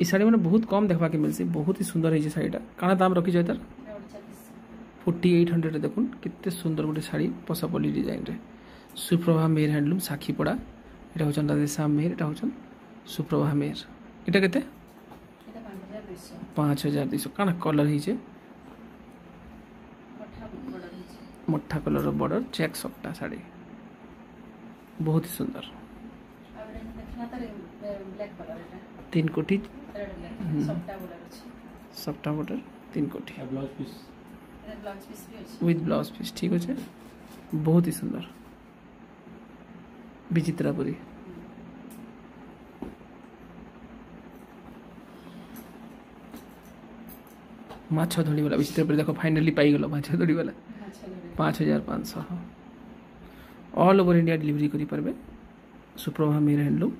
ई साड़ी मैंने बहुत कम देखा के मिलसी बहुत ही सुंदर है शाड़ीटा काना दाम रखी जाए तार 4800 देखुन कितने सुंदर गोटे शाड़ी पसापल्ली डिजाइन रे सुप्रभा मेहर हैंडलूम साखीपड़ा এটা হচ্ছে রাধেশ্যাম মেহের এটা হচ্ছে সুপ্রভা মেহের এটা কেতে 5200 কানা কলর হইছে मोटा कलर बॉर्डर चेक सबटा साड़ी बहुत ही सुंदर 3 कोटी सबटा बॉर्डर 3 कोटी विथ ब्लाउज पीस ठीक अच्छे बहुत ही सुंदर विचित्रापुरी माछ धड़ी वाला विचित्रापुरी देखो फाइनली पाई गलो माछ धड़ी वाला 5500 ऑल ओवर इंडिया डिलीवरी करी परबे सुप्रभा मेहर हैंडलूम